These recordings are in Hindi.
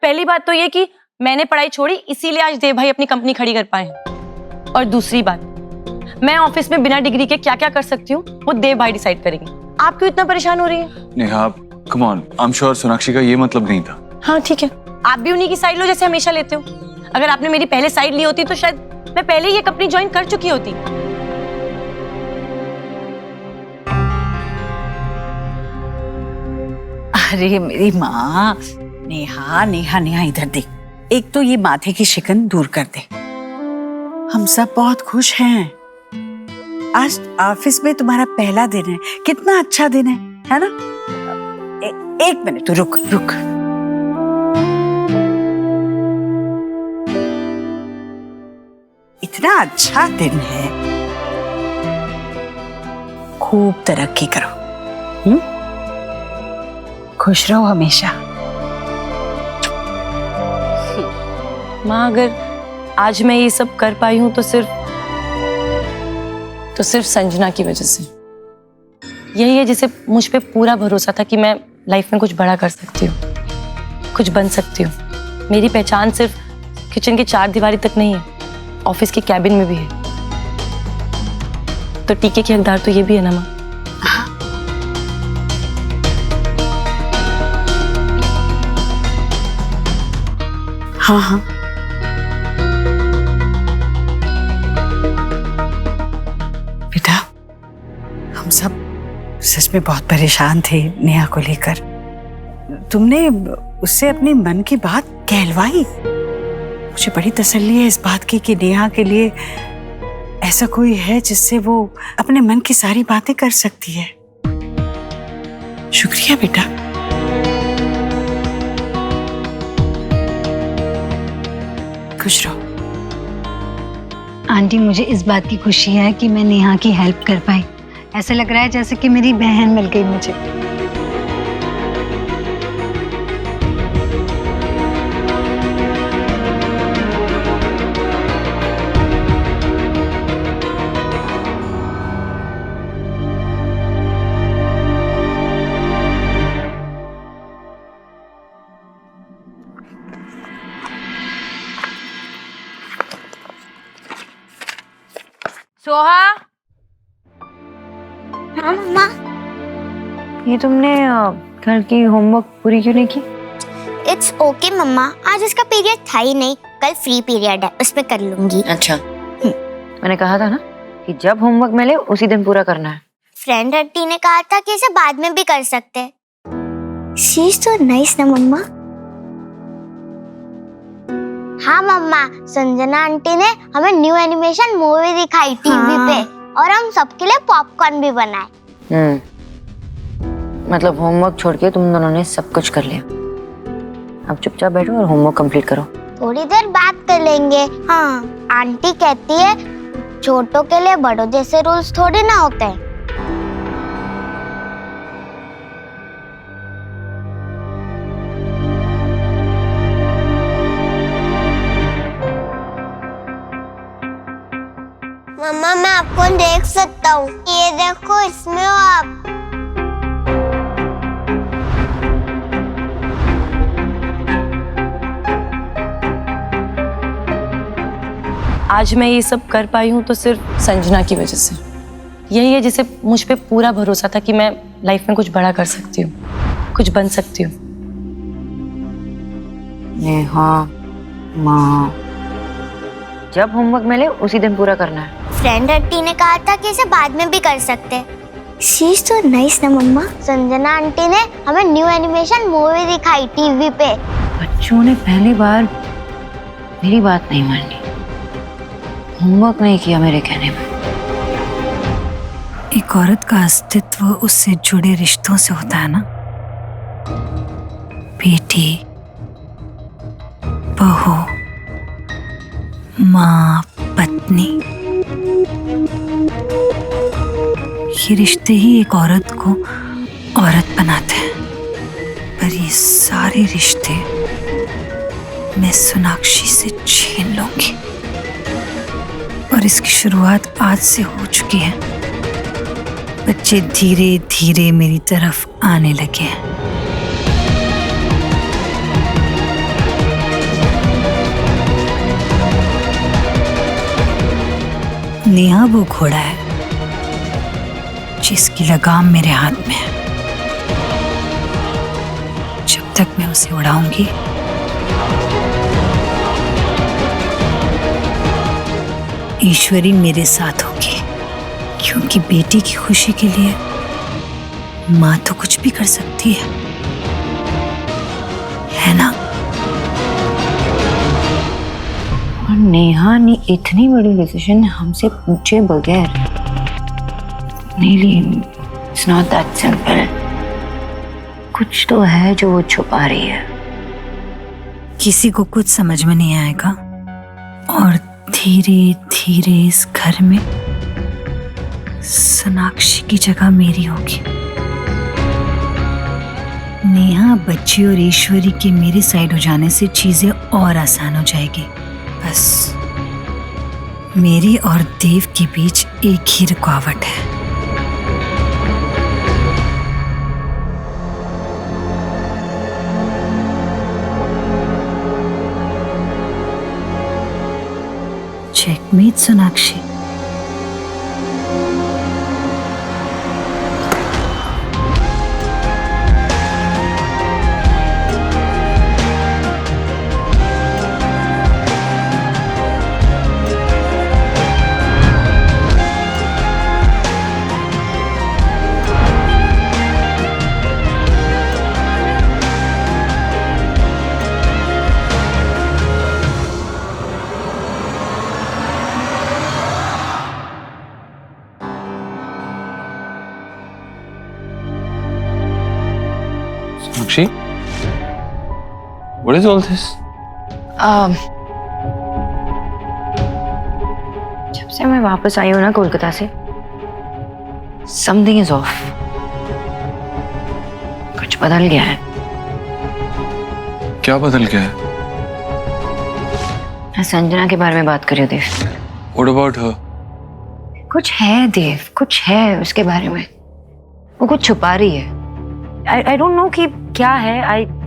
पहली बात तो ये कि मैंने पढ़ाई छोड़ी इसीलिए आज देव भाई अपनी कंपनी खड़ी कर पाए। और दूसरी बात, मैं ऑफिस में बिना डिग्री के क्या क्या कर सकती हूँ वो देव भाई डिसाइड करेंगे। आप क्यों इतना परेशान हो रही हैं? Neha, come on, I am sure Sonakshi का ये मतलब नहीं था। हाँ ठीक है, आप भी उन्हीं की साइड लो जैसे हमेशा लेते हो। अगर आपने मेरी पहले साइड ली होती तो शायद मैं पहले ही ये कंपनी ज्वाइन कर चुकी होती। अरे मेरी माँ, नेहा नेहा नेहा इधर देख। एक तो ये माथे की शिकन दूर कर दे। हम सब बहुत खुश हैं। आज ऑफिस में तुम्हारा पहला दिन है, कितना अच्छा दिन है ना? एक मिनट तू रुक रुक। इतना अच्छा दिन है, खूब तरक्की करो। खुश रहो हमेशा। माँ, अगर आज मैं ये सब कर पाई हूं तो सिर्फ संजना की वजह से। यही है जिसे मुझ पे पूरा भरोसा था कि मैं लाइफ में कुछ बड़ा कर सकती हूँ, कुछ बन सकती हूँ। मेरी पहचान सिर्फ किचन के 4 दीवारी तक नहीं है, ऑफिस के कैबिन में भी है। तो टीके की हकदार तो ये भी है ना माँ? हाँ हाँ, बेटा हम सब सच में बहुत परेशान थे नेहा को लेकर। तुमने उससे अपने मन की बात कहलवाई। मुझे बड़ी तसल्ली है इस बात की कि नेहा के लिए ऐसा कोई है जिससे वो अपने मन की सारी बातें कर सकती है। शुक्रिया बेटा। खुश रहो। आंटी, मुझे इस बात की खुशी है कि मैं नेहा की हेल्प कर पाई। ऐसा लग रहा है जैसे कि मेरी बहन मिल गई मुझे। सोहा, हाँ मम्मा। ये तुमने घर की होमवर्क पूरी क्यों नहीं की? इट्स ओके मम्मा, आज उसका पीरियड था ही नहीं, कल फ्री पीरियड है, उसमें कर लूंगी। अच्छा, मैंने कहा था ना कि जब होमवर्क मिले उसी दिन पूरा करना है। फ्रेंड आंटी ने कहा था कि इसे बाद में भी कर सकते। शी इज सो नाइस ना मम्मा। हाँ मम्मा, संजना आंटी ने हमें न्यू एनिमेशन मूवी दिखाई टीवी पे, और हम सबके लिए पॉपकॉर्न भी बनाए। मतलब होमवर्क छोड़ के तुम दोनों ने सब कुछ कर लिया। अब चुपचाप बैठो और होमवर्क कंप्लीट करो। थोड़ी देर बात कर लेंगे। हाँ, आंटी कहती है छोटों के लिए बड़ों जैसे रूल्स थोड़ी ना होते हैं। मम्मा, मैं आपको देख सकता हूँ, ये देखो, इसमें हो आप। आज मैं ये सब कर पाई हूँ तो सिर्फ संजना की वजह से। यही है जिसे मुझ पे पूरा भरोसा था कि मैं लाइफ में कुछ बड़ा कर सकती हूँ, कुछ बन सकती हूँ। नेहा माँ, जब होमवर्क मिले उसी दिन पूरा करना है। फ्रेंड आंटी ने कहा था कि इसे बाद में भी कर सकते। शी इज सो नाइस ना मम्मा। संजना आंटी ने हमें न्यू एनिमेशन मूवी दिखाई टीवी पे। बच्चों ने पहली बार मेरी बात नहीं मानी, होमवर्क नहीं किया मेरे कहने पे। एक औरत का अस्तित्व उससे जुड़े रिश्तों से होता है ना। बेटी, बहू, माँ, पत्नी, ये रिश्ते ही एक औरत को औरत बनाते हैं। पर ये सारे रिश्ते मैं सोनाक्षी से छीन लूंगी, और इसकी शुरुआत आज से हो चुकी है। बच्चे धीरे धीरे मेरी तरफ आने लगे हैं। नेहा वो घोड़ा है जिसकी लगाम मेरे हाथ में है। जब तक मैं उसे उड़ाऊंगी ईश्वरी मेरे साथ होगी, क्योंकि बेटी की खुशी के लिए माँ तो कुछ भी कर सकती है ना? और नेहा ने इतनी बड़ी डिसीजन हमसे पूछे बगैर नहीं ली। It's not that simple. कुछ तो है जो वो छुपा रही है। किसी को कुछ समझ में नहीं आएगा और धीरे धीरे इस घर में सोनाक्षी की जगह मेरी होगी। नेहा, बच्ची और ईश्वरी के मेरे साइड हो जाने से चीजें और आसान हो जाएगी। बस मेरी और देव के बीच एक ही रुकावट है। Checkmate Sonakshi. Sonakshi, what is all this? जब से मैं वापस आई हूँ ना कोलकाता से, समथिंग इज ऑफ। कुछ बदल गया है। क्या बदल गया है? मैं संजना के बारे में बात कर रही हूँ देव। What about her? कुछ है देव, कुछ है उसके बारे में। वो कुछ छुपा रही है। I don't know कि क्या है।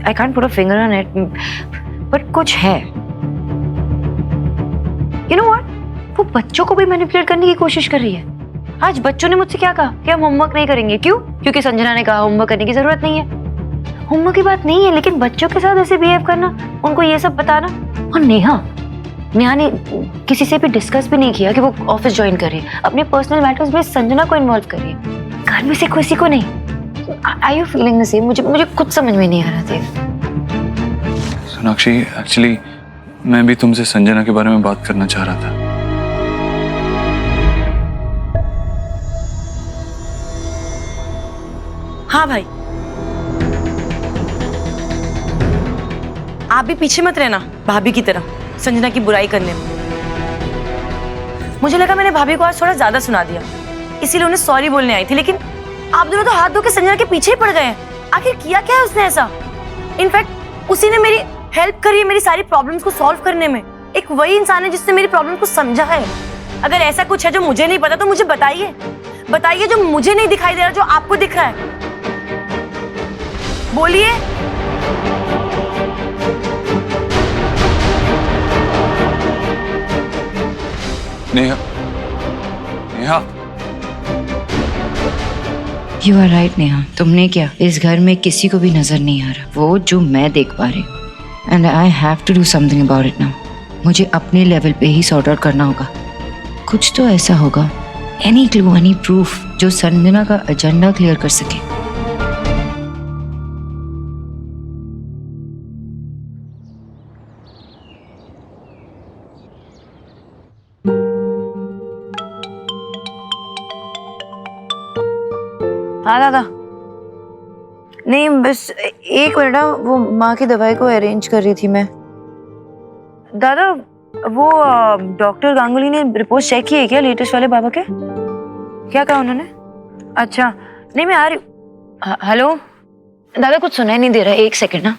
I can't put a finger on it, but कुछ है। You know what? वो बच्चों को भी मैनिपुलेट करने की कोशिश कर रही है। आज बच्चों ने मुझसे क्या कहा कि हम होमवर्क नहीं करेंगे। क्यों? क्योंकि संजना ने कहा होमवर्क करने की जरूरत नहीं है। होमवर्क की बात नहीं है, लेकिन बच्चों के साथ ऐसे बिहेव करना, उनको ये सब बताना। और नेहा ने किसी से भी डिस्कस भी नहीं किया कि वो ऑफिस ज्वाइन कर रही है। अपने पर्सनल मैटर्स में संजना को इन्वॉल्व कर रही है, घर में से किसी को नहीं। Are you feeling the same? मुझे कुछ समझ में नहीं आ रहा था। सोनाक्षी, एक्चुअली मैं भी तुमसे संजना के बारे में बात करना चाह रहा था। हाँ भाई, आप भी पीछे मत रहना भाभी की तरह संजना की बुराई करने में। मुझे लगा मैंने भाभी को आज थोड़ा ज्यादा सुना दिया, इसीलिए उन्हें सॉरी बोलने आई थी, लेकिन आप दोनों तो हाथ धो के संजना के पीछे ही पड़ गए हैं। आखिर किया क्या है उसने ऐसा? इनफैक्ट उसी ने मेरी हेल्प करी है मेरी सारी प्रॉब्लम्स को सॉल्व करने में। एक वही इंसान है जिसने मेरी प्रॉब्लम को समझा है। अगर ऐसा कुछ है जो मुझे नहीं पता तो मुझे बताइए जो मुझे नहीं दिखाई दे रहा, जो आपको दिख रहा है। बोलिए। Neha, You are right Neha, तुमने क्या, इस घर में किसी को भी नजर नहीं आ रहा वो जो मैं देख पा रही हूँ। And I have to do something about it now. मुझे अपने लेवल पे ही सॉर्ट आउट करना होगा। कुछ तो ऐसा होगा, एनी क्लू, एनी प्रूफ जो संजना का एजेंडा क्लियर कर सके। हाँ दादा, नहीं बस एक मिनट, वो माँ की दवाई को अरेंज कर रही थी मैं। दादा, वो डॉक्टर गांगुली ने रिपोर्ट चेक की है क्या लेटेस्ट वाले बाबा के? क्या कहा उन्होंने? अच्छा, नहीं मैं आ रही हूँ। हेलो दादा, कुछ सुनाई नहीं दे रहा। एक सेकंड ना,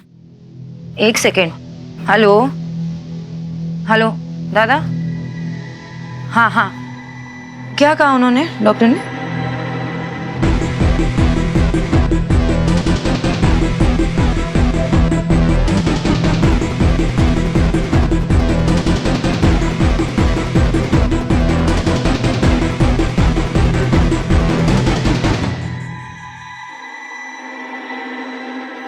एक सेकंड। हेलो हेलो दादा। हाँ, क्या कहा उन्होंने, डॉक्टर ने?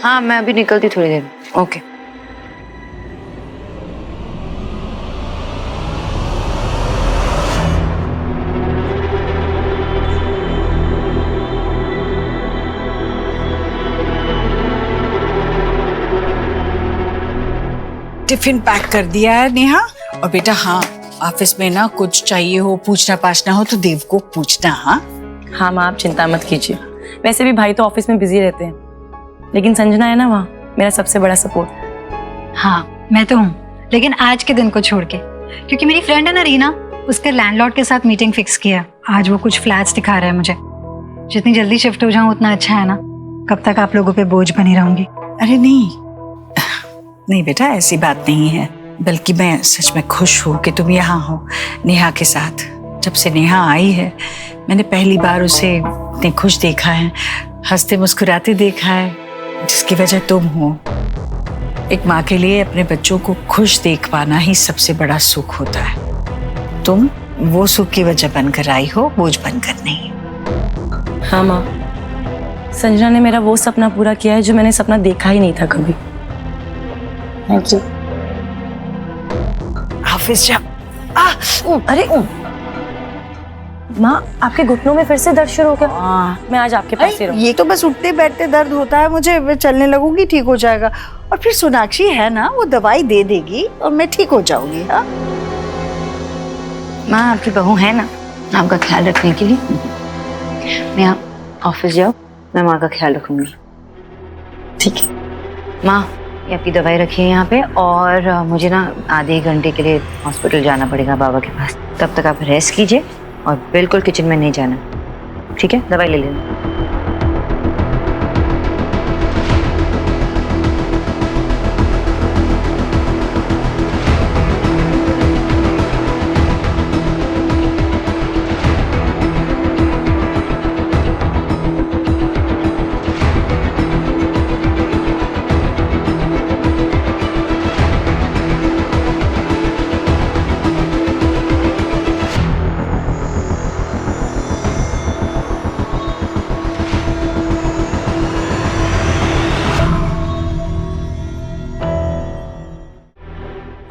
हाँ मैं अभी निकलती थोड़ी देर में। ओके। टिफिन पैक कर दिया है नेहा। और बेटा हाँ, ऑफिस में ना कुछ चाहिए हो, पूछना पाछना हो तो देव को पूछना। हाँ हाँ माँ, आप चिंता मत कीजिए। वैसे भी भाई तो ऑफिस में बिजी रहते हैं, लेकिन संजना है ना वहाँ, मेरा सबसे बड़ा सपोर्ट। हाँ मैं तो हूँ, लेकिन आज के दिन को छोड़ के, क्योंकि मेरी फ्रेंड है ना रीना, उसके लैंडलॉर्ड के साथ मीटिंग फिक्स किया। आज वो कुछ फ्लैट्स दिखा रहा है मुझे। जितनी जल्दी शिफ्ट हो जाऊँ उतना अच्छा है ना। कब तक आप लोगों पे बोझ बनी रहूंगी। अरे नहीं नहीं बेटा, ऐसी बात नहीं है। बल्कि मैं सच में खुश हूँ कि तुम यहाँ हो नेहा के साथ। जब से नेहा आई है मैंने पहली बार उसे इतने खुश देखा है, हंसते मुस्कुराते देखा है, जिसकी वजह तुम हो। एक माँ के लिए अपने बच्चों को खुश देख पाना ही सबसे बड़ा सुख होता है। तुम वो सुख की वजह बनकर आई हो, बोझ बनकर नहीं। हाँ माँ, संजना ने मेरा वो सपना पूरा किया है जो मैंने सपना देखा ही नहीं था कभी। Thank you. ऑफिस जा। अरे माँ, आपके घुटनों में फिर से दर्द शुरू हो गया। मैं आज आपके पास ही रहूँ। ये तो बस उठते बैठते दर्द होता है मुझे, मैं चलने लगूंगी ठीक हो जाएगा। और फिर सोनाक्षी है ना, वो दवाई दे देगी और मैं ठीक हो जाऊंगी। हाँ माँ आपकी बहू है ना आपका ख्याल रखने के लिए। मैं आप ऑफिस जाओ, मैं माँ का ख्याल रखूंगी। ठीक है माँ, ये आपकी दवाई रखिए यहाँ पे, और मुझे ना आधे घंटे के लिए हॉस्पिटल जाना पड़ेगा बाबा के पास। तब तक आप रेस्ट कीजिए और बिल्कुल किचन में नहीं जाना, ठीक है? दवाई ले लेना।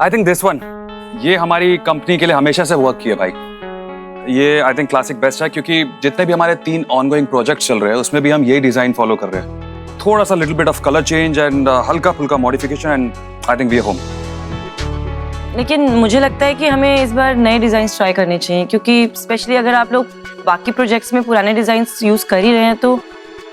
आई थिंक दिस वन, ये हमारी कंपनी के लिए हमेशा से वर्क किया भाई। ये आई थिंक क्लासिक बेस्ट है, क्योंकि जितने भी हमारे 3 ऑनगोइंग प्रोजेक्ट चल रहे हैं उसमें भी हम यही डिजाइन फॉलो कर रहे हैं। थोड़ा सा little bit of colour change and हल्का फुल्का modification and I think we are home. लेकिन मुझे लगता है कि हमें इस बार नए डिजाइन ट्राई करने चाहिए, क्योंकि स्पेशली अगर आप लोग बाकी प्रोजेक्ट्स में पुराने डिजाइन यूज कर ही रहे हैं तो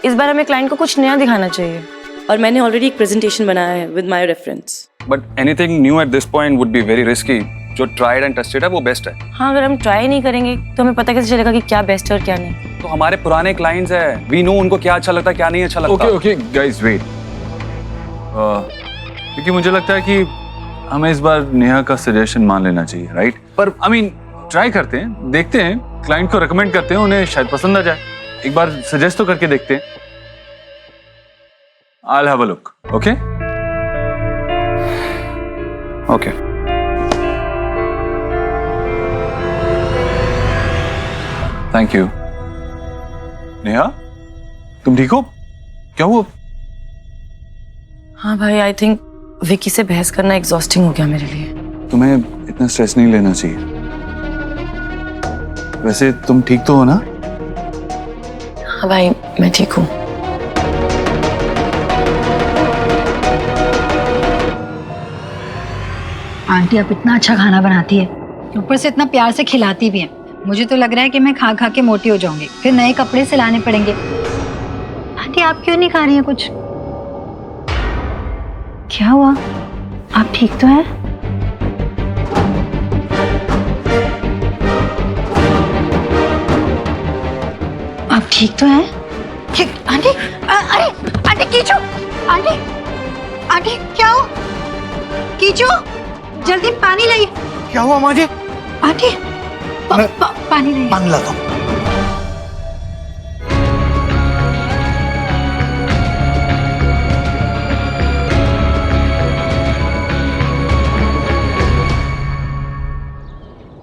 इस बार हमें क्लाइंट को कुछ नया दिखाना चाहिए। और मैंने ऑलरेडी एक प्रेजेंटेशन बनाया है with my reference. But anything new at this point would be very risky. जो ट्राइड एंड टेस्टेड है वो बेस्ट है। हाँ, अगर हम ट्राई नहीं करेंगे तो हमें पता कैसे चलेगा कि क्या बेस्ट है और क्या नहीं। तो हमारे पुराने क्लाइंट्स हैं, वी नो उनको क्या अच्छा लगता है क्या नहीं अच्छा लगता। ओके गाइस वेट, क्योंकि मुझे लगता है कि हमें इस बार नेहा का सजेशन मान लेना चाहिए, राइट? पर आई मीन ट्राई करते हैं, देखते हैं, क्लाइंट को रिकमेंड करते हैं, उन्हें शायद पसंद आ जाए। एक बार सजेस्ट तो करके देखते हैं। I'll have a look, okay? Okay thank you. Neha, तुम ठीक हो? क्या हुआ? हाँ भाई, आई थिंक विकी से बहस करना एग्जॉस्टिंग हो गया मेरे लिए। तुम्हें इतना स्ट्रेस नहीं लेना चाहिए। वैसे तुम ठीक तो हो ना? हाँ भाई, मैं ठीक हूँ। आंटी आप इतना अच्छा खाना बनाती है, ऊपर से इतना प्यार से खिलाती भी है। मुझे तो लग रहा है कि मैं खा खा के मोटी हो जाऊंगी, फिर नए कपड़े सिलाने पड़ेंगे। आंटी आप क्यों नहीं खा रही हैं कुछ? क्या हुआ? आप ठीक तो हैं? आप ठीक तो हैं? ठीक आंटी? अरे आंटी कीचू! आंटी आंटी क्या हो? कीचू जल्दी पानी लाइए। क्या हुआ माँ जी? आंटी पानी लाइए। पानी लाता हूँ।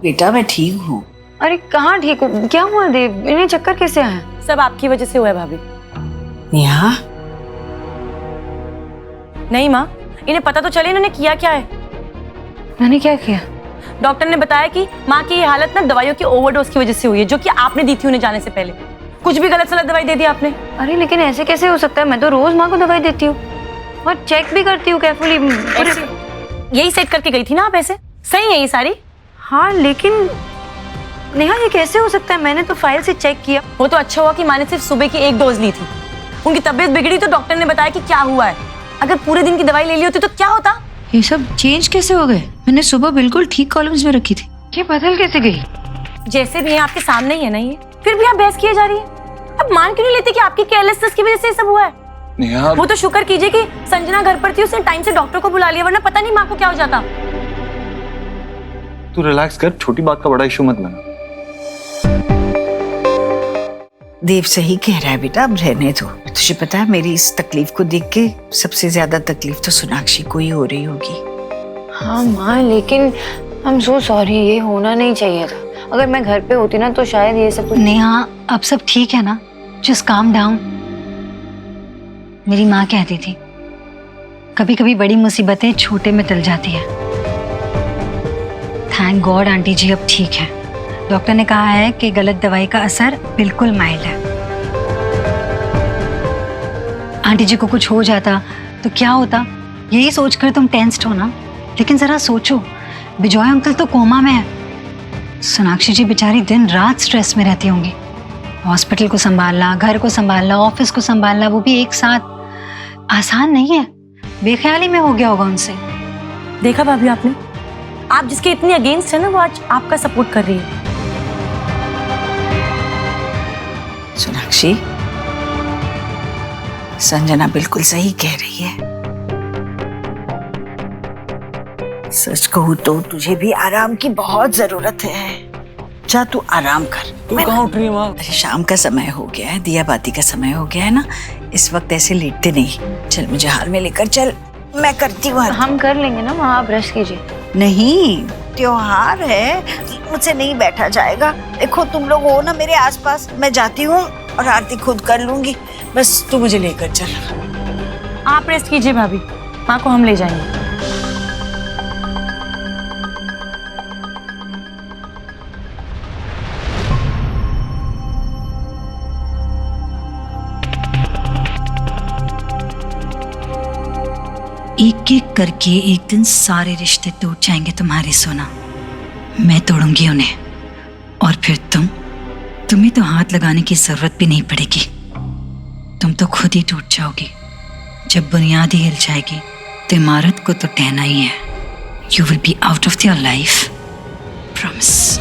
बेटा मैं ठीक हूँ। अरे कहाँ ठीक हो? क्या हुआ देव? इन्हें चक्कर कैसे आए? सब आपकी वजह से हुआ है भाभी। नेहा नहीं माँ, इन्हें पता तो चले इन्होंने किया क्या है। मैंने क्या किया? डॉक्टर ने बताया कि माँ की ये हालत ना दवाइयों की ओवरडोज की वजह से हुई है, जो कि आपने दी थी उन्हें जाने से पहले। कुछ भी गलत सलत दवाई दे दी आपने। अरे लेकिन ऐसे कैसे हो सकता है? मैं तो रोज माँ को दवाई देती हूँ और चेक भी करती हूँ केयरफुली। यही सेट करके गई थी ना आप ऐसे? सही है ये सारी? हाँ लेकिन नेहा ये कैसे हो सकता है? मैंने तो फाइल से चेक किया। वो तो अच्छा हुआ कि माँ ने सिर्फ सुबह की 1 डोज ली थी। उनकी तबीयत बिगड़ी तो डॉक्टर ने बताया कि क्या हुआ है। अगर पूरे दिन की दवाई ले ली होती तो क्या होता? ये सब चेंज कैसे हो गए? मैंने सुबह बिल्कुल ठीक कॉलम्स में रखी थी। ये बदल कैसे गई? जैसे भी है आपके सामने ही है ना ये, फिर भी आप बहस किए जा रही है। अब मान क्यों नहीं लेते कि आपकी केयरलेसनेस की वजह से ये सब हुआ है? नेहा, वो तो शुक्र कीजिए कि संजना घर पर थी, उसने टाइम से डॉक्टर को बुला लिया, वरना पता नहीं माँ को क्या हो जाता। तू रिलैक्स कर, छोटी बात का बड़ा इशू मत बना। देव सही कह रहा है बेटा, अब रहने दो। तुझे पता है मेरी इस तकलीफ को देख के सबसे ज्यादा तकलीफ तो सोनाक्षी को ही हो रही होगी। हाँ माँ, लेकिन आई एम सो सॉरी, ये होना नहीं चाहिए था। अगर मैं घर पे होती ना तो शायद ये सब कुछ। नेहा अब सब ठीक है ना? Just calm down. मेरी माँ कहती थी कभी कभी बड़ी मुसीबतें छोटे में टल जाती है। थैंक गॉड आंटी जी अब ठीक है। डॉक्टर ने कहा है कि गलत दवाई का असर बिल्कुल माइल्ड है। आंटी जी को कुछ हो जाता तो क्या होता, यही सोचकर तुम टेंस्ड हो ना। लेकिन जरा सोचो, बिजॉय अंकल तो कोमा में है। सोनाक्षी जी बेचारी दिन रात स्ट्रेस में रहती होंगी। हॉस्पिटल को संभालना, घर को संभालना, ऑफिस को संभालना, वो भी एक साथ आसान नहीं है। बेख्याली में हो गया होगा उनसे। देखा भाभी आपने, आप जिसके इतनी अगेंस्ट है ना, वो आज आपका सपोर्ट कर रही है। सोनाक्षी, संजना बिल्कुल सही कह रही है। सच कहूँ तो तुझे भी आराम की बहुत जरूरत है। जा तू आराम कर। तू कहाँ उठ रही है माँ? अरे शाम का समय हो गया है, दिया बाती का समय हो गया है ना, इस वक्त ऐसे लेटते नहीं। चल मुझे हाल में लेकर चल, मैं करती हूँ। हम कर लेंगे ना माँ, आप रेस्ट कीजिए। नहीं, त्योहार है, मुझसे नहीं बैठा जाएगा। देखो तुम लोग हो ना मेरे आसपास, मैं जाती हूँ और आरती खुद कर लूंगी। बस तू मुझे लेकर चल। आप रेस्ट कीजिए भाभी, माँ को हम ले जाएंगे। एक एक करके एक दिन सारे रिश्ते टूट जाएंगे तुम्हारे सोना। मैं तोड़ूंगी उन्हें और फिर तुम्हें तो हाथ लगाने की जरूरत भी नहीं पड़ेगी। तुम तो खुद ही टूट जाओगी। जब बुनियाद ही हिल जाएगी तो इमारत को तो टहना ही है। You will be out of your life, promise.